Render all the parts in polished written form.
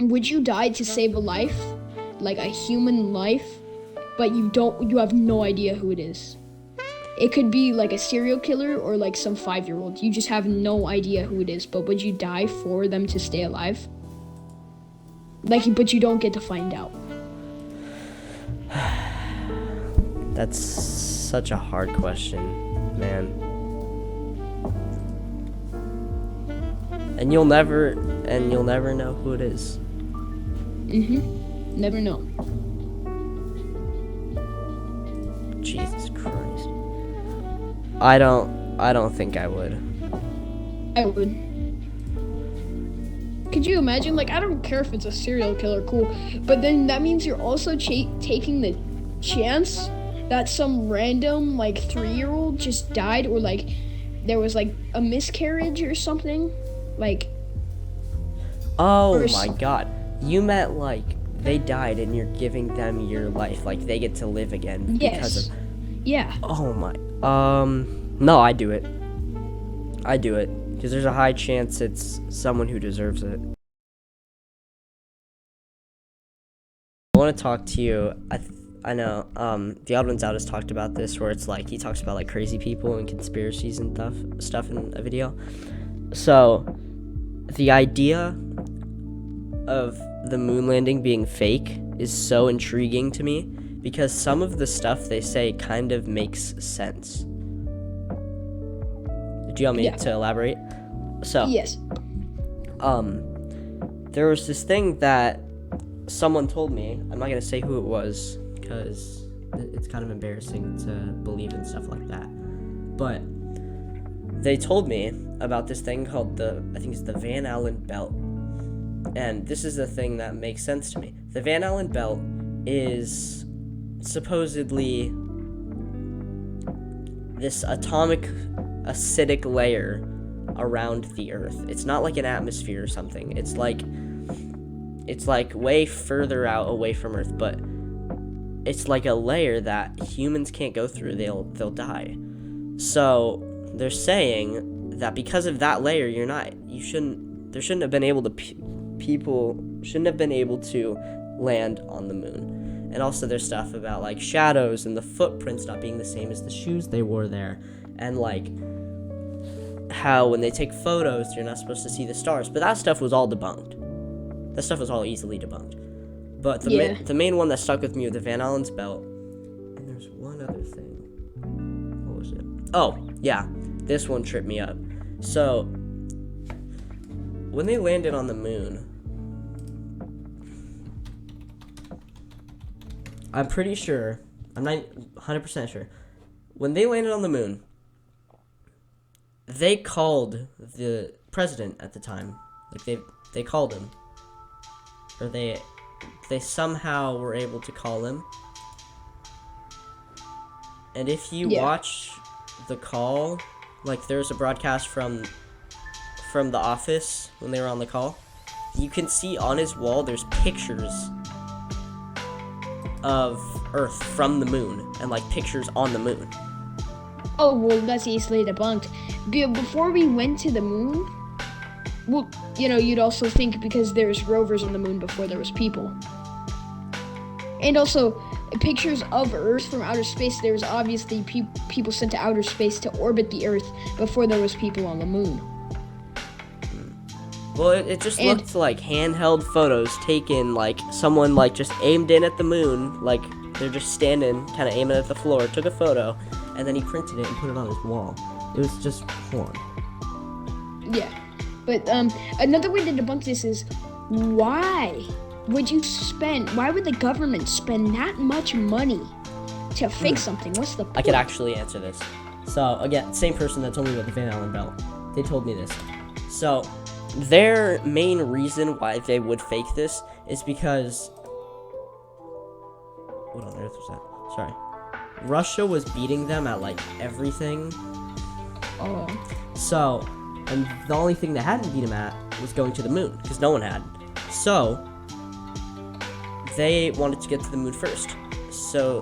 would you die to save a life, like a human life, but you have no idea who it is? It could be like a serial killer or like some 5-year-old. You just have no idea who it is, but would you die for them to stay alive? But you don't get to find out. That's such a hard question, man. And you'll never know who it is. Never know. Jesus Christ. I don't think I would. I would. Could you imagine? Like, I don't care if it's a serial killer, cool. But then that means you're also taking the chance that some random, like, 3-year-old just died, or, like, there was, like, a miscarriage or something. Like... Oh my god. You meant, like, they died and you're giving them your life. Like, they get to live again because of... Yeah. Oh my... No, I do it. I do it. Because there's a high chance it's someone who deserves it. I want to talk to you. I know, the Odd Ones Out has talked about this, where it's like, he talks about, like, crazy people and conspiracies and stuff in a video. So, the idea of the moon landing being fake is so intriguing to me, because some of the stuff they say kind of makes sense. Do you want me to elaborate? So, yes. There was this thing that someone told me. I'm not gonna say who it was, because it's kind of embarrassing to believe in stuff like that. But they told me about this thing called I think it's the Van Allen belt. And this is the thing that makes sense to me. The Van Allen belt is supposedly this atomic acidic layer around the Earth. It's not like an atmosphere or something. It's like way further out away from Earth, but it's like a layer that humans can't go through. They'll die. So they're saying that because of that layer, there shouldn't have been able to people shouldn't have been able to land on the moon. And also there's stuff about, like, shadows and the footprints not being the same as the shoes they wore there, and, like, how when they take photos you're not supposed to see the stars. But that stuff was all debunked. That stuff was all easily debunked. But the main one that stuck with me was the Van Allen's belt. And there's one other thing. What was it? Oh, yeah. This one tripped me up. So, when they landed on the moon, I'm pretty sure, I'm not 100% sure, when they landed on the moon, they called the president at the time. Like, they called him. Or they somehow were able to call him. And if you watch the call, like, there's a broadcast from The Office when they were on the call, you can see on his wall there's pictures of Earth from the moon, and, like, pictures on the moon. Oh, well, that's easily debunked. Before we went to the moon, well, you'd also think, because there's rovers on the moon before there was people. And also, pictures of Earth from outer space, there was obviously people sent to outer space to orbit the Earth before there was people on the moon. Well, it just looked like handheld photos taken, like, someone, like, just aimed in at the moon, like, they're just standing, kind of aiming at the floor, took a photo, and then he printed it and put it on his wall. It was just porn. Yeah. But another way to debunk this is, why would the government spend that much money to fake something? What's the point? I could actually answer this. So, again, same person that told me about the Van Allen belt. They told me this. So, their main reason why they would fake this is because... What on earth was that? Sorry. Russia was beating them at, like, everything. Oh. So, and the only thing they hadn't beat them at was going to the moon, because no one had. So, they wanted to get to the moon first. So,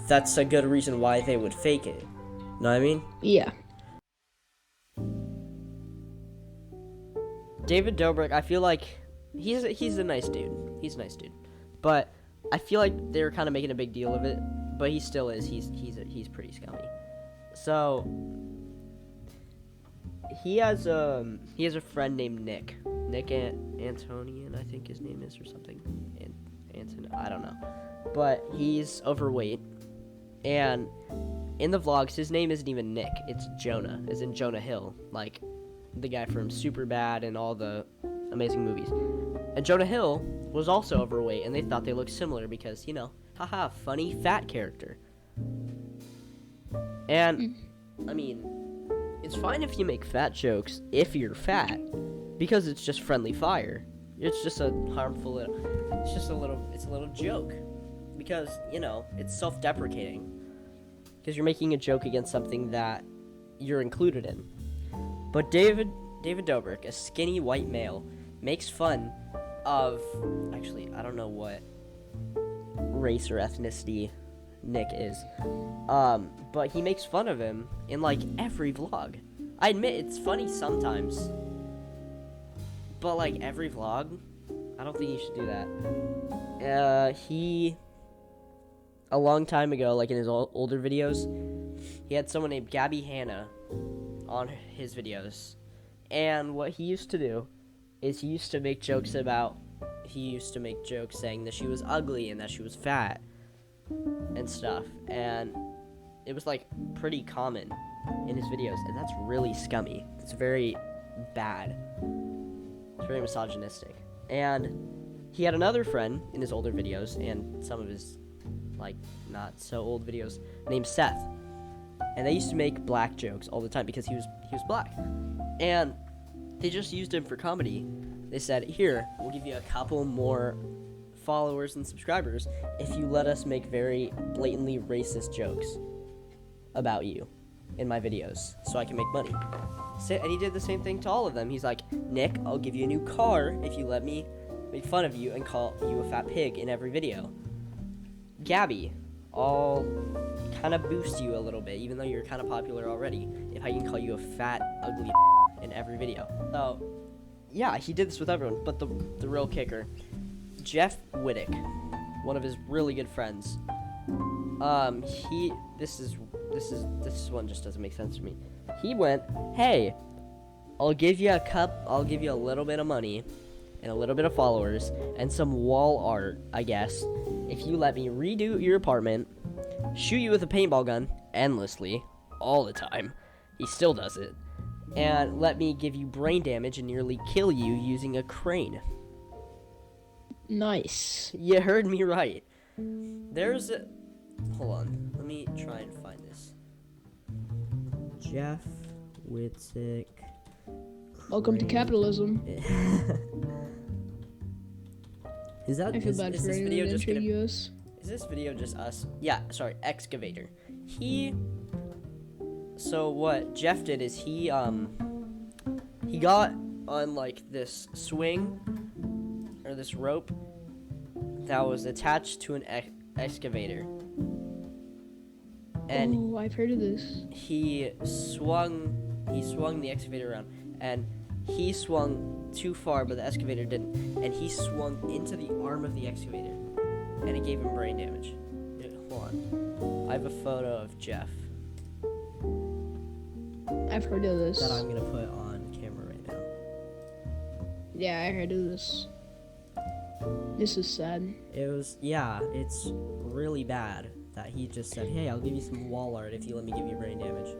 that's a good reason why they would fake it. Know what I mean? Yeah. David Dobrik, I feel like He's a nice dude. He's a nice dude. But I feel like they were kind of making a big deal of it. But he still is. He's pretty scummy. So he has a friend named Nick. Antonian, I think his name is, or something. Anton, I don't know. But he's overweight. And in the vlogs, his name isn't even Nick. It's Jonah, as in Jonah Hill. Like the guy from Superbad and all the amazing movies. And Jonah Hill was also overweight, and they thought they looked similar because, haha, funny fat character. And, I mean, it's fine if you make fat jokes if you're fat, because it's just friendly fire. It's just a harmful it's a little joke. Because, it's self-deprecating. Because you're making a joke against something that you're included in. But David Dobrik, a skinny white male, makes fun of, actually, I don't know what race or ethnicity Nick is, but he makes fun of him in, like, every vlog. I admit, it's funny sometimes, but, like, every vlog, I don't think you should do that. A long time ago, like, in his older videos, he had someone named Gabby Hanna on his videos, and what he used to do is he used to make jokes saying that she was ugly and that she was fat and stuff, and it was like pretty common in his videos, and that's really scummy. It's very bad. It's very misogynistic. And he had another friend in his older videos and some of his like not so old videos named Seth, and they used to make black jokes all the time because he was black, and they just used him for comedy. They said, here, we'll give you a couple more followers and subscribers if you let us make very blatantly racist jokes about you in my videos so I can make money. And he did the same thing to all of them. He's like, Nick, I'll give you a new car if you let me make fun of you and call you a fat pig in every video. Gabby, I'll kind of boost you a little bit, even though you're kind of popular already, if I can call you a fat, ugly in every video. So, yeah, he did this with everyone, but the real kicker, Jeff Wittick, one of his really good friends, this one just doesn't make sense to me. He went, hey, I'll give you a little bit of money and a little bit of followers and some wall art, I guess, if you let me redo your apartment, shoot you with a paintball gun endlessly, all the time. He still does it. And let me give you brain damage and nearly kill you using a crane. Nice. You heard me right. Hold on. Let me try and find this. Jeff Wittick. Welcome to capitalism. Is this video just gonna... Is this video just us? Yeah, sorry, excavator. So what Jeff did is he got on like this swing or this rope that was attached to an excavator. And I've heard of this. He swung the excavator around, and he swung too far, but the excavator didn't, and he swung into the arm of the excavator, and it gave him brain damage. Hold on. I have a photo of Jeff. I've heard of this. That I'm gonna put on camera right now. Yeah, I heard of this. This is sad. It's really bad that he just said, hey, I'll give you some wall art if you let me give you brain damage.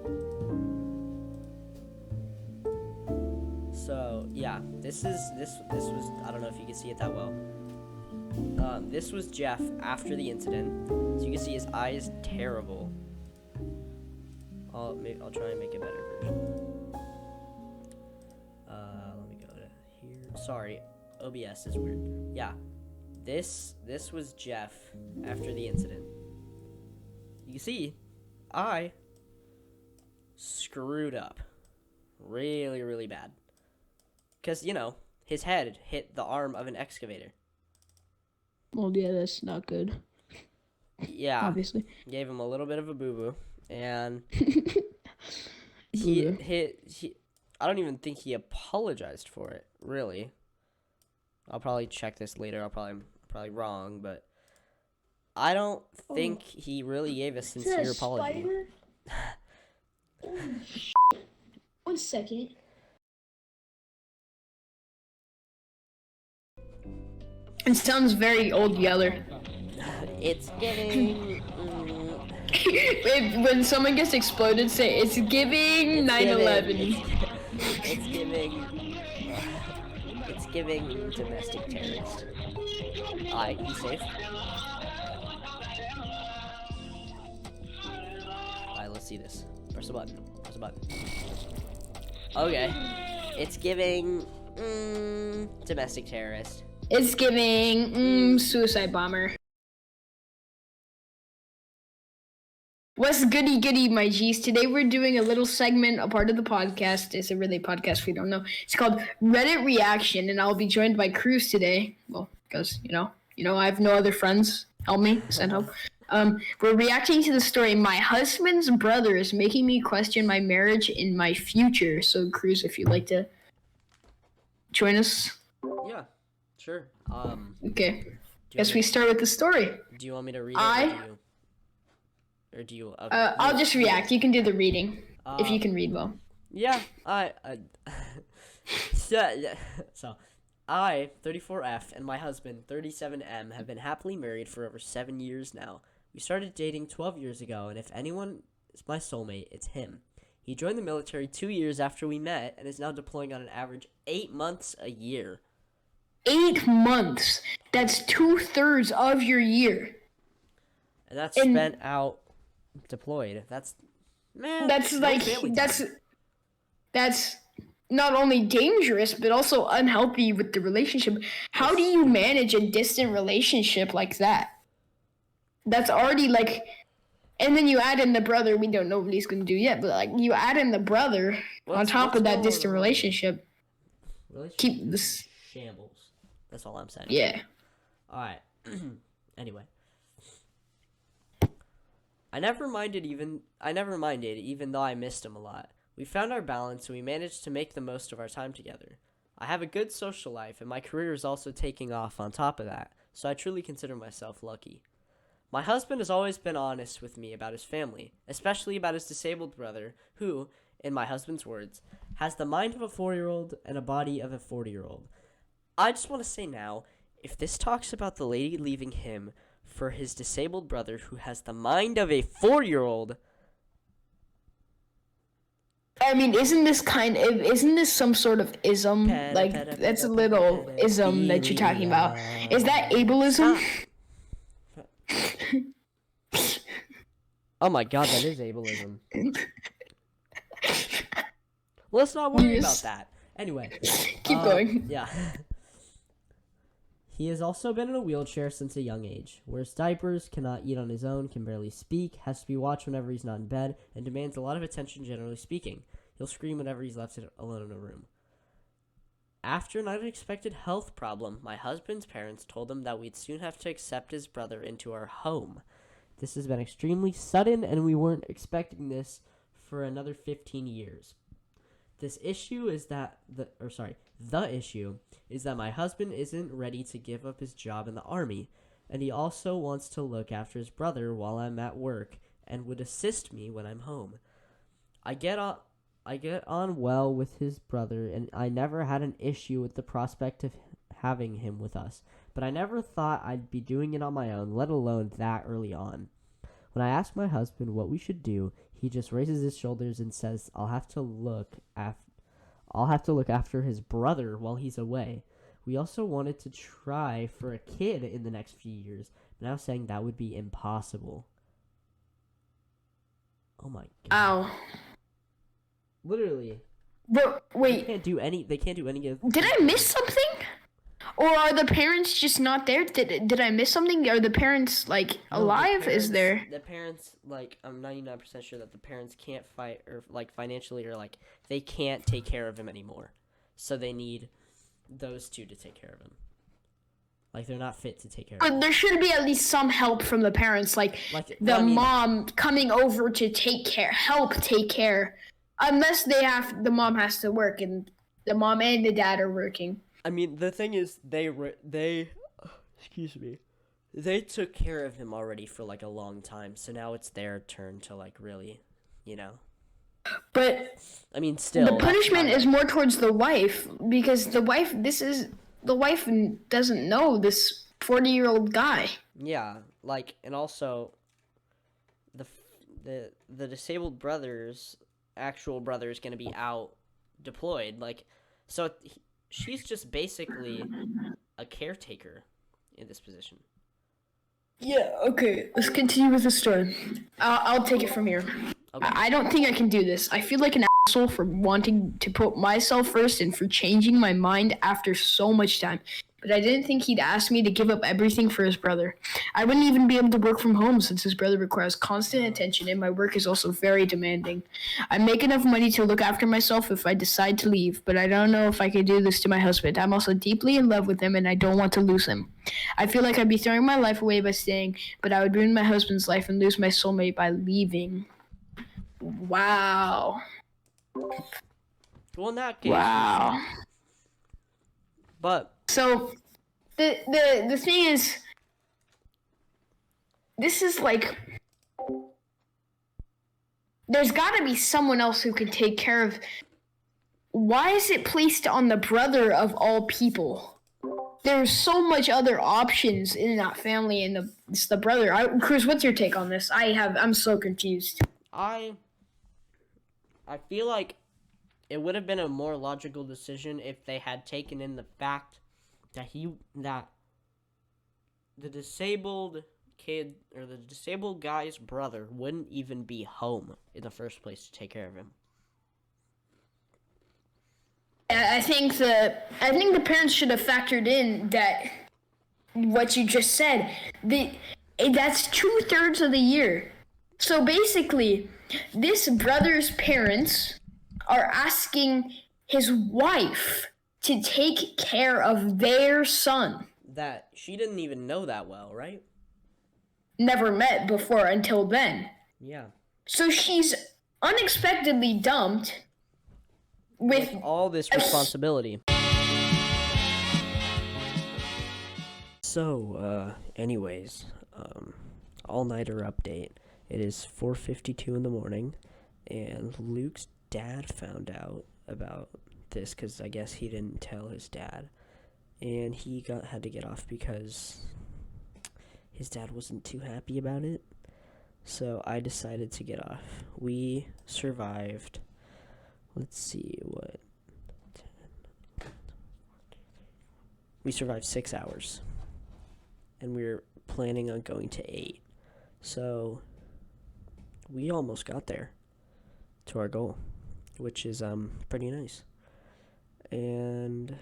So, yeah, this was, I don't know if you can see it that well. This was Jeff after the incident. So you can see his eye is terrible. I'll try and make a better version. Let me go to here. Sorry, OBS is weird. Yeah, this was Jeff after the incident. You can see, I screwed up. Really, really bad. Because, his head hit the arm of an excavator. Well, yeah, that's not good. Yeah. Obviously. Gave him a little bit of a boo-boo. And I don't even think he apologized for it, really. I'll probably check this later. I'm probably wrong, but I don't think he really gave a sincere apology. Spider? Holy shit. 1 second. It sounds very old Yeller. It's giving. When someone gets exploded, say it's giving 9/11. It's giving. It's giving domestic terrorist. Alright, you safe? Alright, let's see this. Press the button. Press the button. Okay. It's giving. Domestic terrorist. It's giving suicide bomber. What's goody, my G's? Today we're doing a little segment, a part of the podcast. It's a really podcast if you don't know. It's called Reddit Reaction, and I'll be joined by Cruz today. Well, because, you know, I have no other friends. Help me, send help. We're reacting to the story, My Husband's Brother is Making Me Question My Marriage and My Future. So, Cruz, if you'd like to join us. Yeah, sure. Okay. Guess we start with the story. Do you want me to read it, or do you? Okay. I'll just react. You can do the reading if you can read well. Yeah, so I, 34F, and my husband, 37M, have been happily married for over 7 years now. We started dating 12 years ago, and if anyone is my soulmate, it's him. He joined the military 2 years after we met, and is now deploying on an average 8 months a year. 8 months. That's 2/3 of your And that's spent out deployed. That's not only dangerous but also unhealthy with the relationship. How do you manage a distant relationship like that? That's already and then you add in the brother. We don't know what he's gonna do yet, but you add in the brother on top of that distant relationship. Keep this shambles. That's all I'm saying. Yeah. All right. Anyway. I never minded even though I missed him a lot. We found our balance and we managed to make the most of our time together. I have a good social life and my career is also taking off on top of that, so I truly consider myself lucky. My husband has always been honest with me about his family, especially about his disabled brother, who, in my husband's words, has the mind of a 4-year-old and a body of a 40-year-old. I just want to say now, if this talks about the lady leaving him for his disabled brother who has the mind of a 4-year-old. I mean, isn't this some sort of ism? That's a little ism that you're talking about. Is that ableism? Oh my god, that is ableism. Let's not worry about that. Anyway. Keep going. Yeah. He has also been in a wheelchair since a young age, wears diapers, cannot eat on his own, can barely speak, has to be watched whenever he's not in bed, and demands a lot of attention generally speaking. He'll scream whenever he's left alone in a room. After an unexpected health problem, my husband's parents told him that we'd soon have to accept his brother into our home. This has been extremely sudden, and we weren't expecting this for another 15 years. The issue is that my husband isn't ready to give up his job in the army, and he also wants to look after his brother while I'm at work and would assist me when I'm home. I get on well with his brother, and I never had an issue with the prospect of having him with us, but I never thought I'd be doing it on my own, let alone that early on. When I ask my husband what we should do, he just raises his shoulders and says I'll have to look after his brother while he's away. We also wanted to try for a kid in the next few years, but now saying that would be impossible. Oh my god. Ow. Literally. But wait. They can't do any of. Did I miss something? Or are the parents just not there? Did I miss something? Are the parents alive? Is there? The parents I'm 99% sure that the parents can't fight or financially or they can't take care of him anymore. So they need those two to take care of him. They're not fit to take care of him. But there should be at least some help from the parents, mom coming over to help take care. Unless the mom has to work and the mom and the dad are working. I mean, the thing is, excuse me, they took care of him already for like a long time, so now it's their turn to like really, you know. But I mean, still, the punishment is more towards the wife, because the wife doesn't know this 40-year-old guy. Yeah, like, and also the disabled brother's actual brother is going to be out deployed, like, so she's just basically a caretaker in this position. Yeah, okay, let's continue with the story. I'll take it from here. Okay. I don't think I can do this. I feel like an asshole for wanting to put myself first and for changing my mind after so much time. But I didn't think he'd ask me to give up everything for his brother. I wouldn't even be able to work from home since his brother requires constant attention and my work is also very demanding. I make enough money to look after myself if I decide to leave, but I don't know if I could do this to my husband. I'm also deeply in love with him and I don't want to lose him. I feel like I'd be throwing my life away by staying, but I would ruin my husband's life and lose my soulmate by leaving. Wow. Well, in that case, wow. But so the thing is, this is like, there's got to be someone else who can take care of. Why is it placed on the brother of all people? There's so much other options in that family, and it's the brother. Cruz, what's your take on this? I'm so confused. I feel like it would have been a more logical decision if they had taken in the fact that the disabled kid or the disabled guy's brother wouldn't even be home in the first place to take care of him. I think the parents should have factored in that what you just said. That's 2/3 of the year. So basically, this brother's parents are asking his wife to take care of their son. That she didn't even know that well, right? Never met before until then. Yeah. So she's unexpectedly dumped with all this responsibility. So, anyways, all-nighter update. It is 4:52 in the morning, and Luke's dad found out about this because I guess he didn't tell his dad, and he had to get off because his dad wasn't too happy about it. So I decided to get off. We survived. Let's see what. We survived 6 hours, and we were planning on going to 8. So we almost got there to our goal, which is pretty nice. And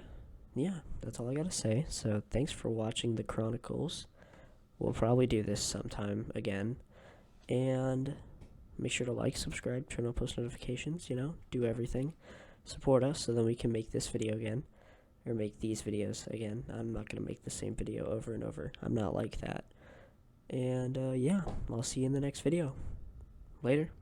yeah, that's all I gotta say. So thanks for watching the Chronicles. We'll probably do this sometime again, and make sure to like, subscribe, turn on post notifications, do everything. Support us so then we can make this video again, or make these videos again. I'm not gonna make the same video over and over. I'm not like that. And yeah, I'll see you in the next video. Later.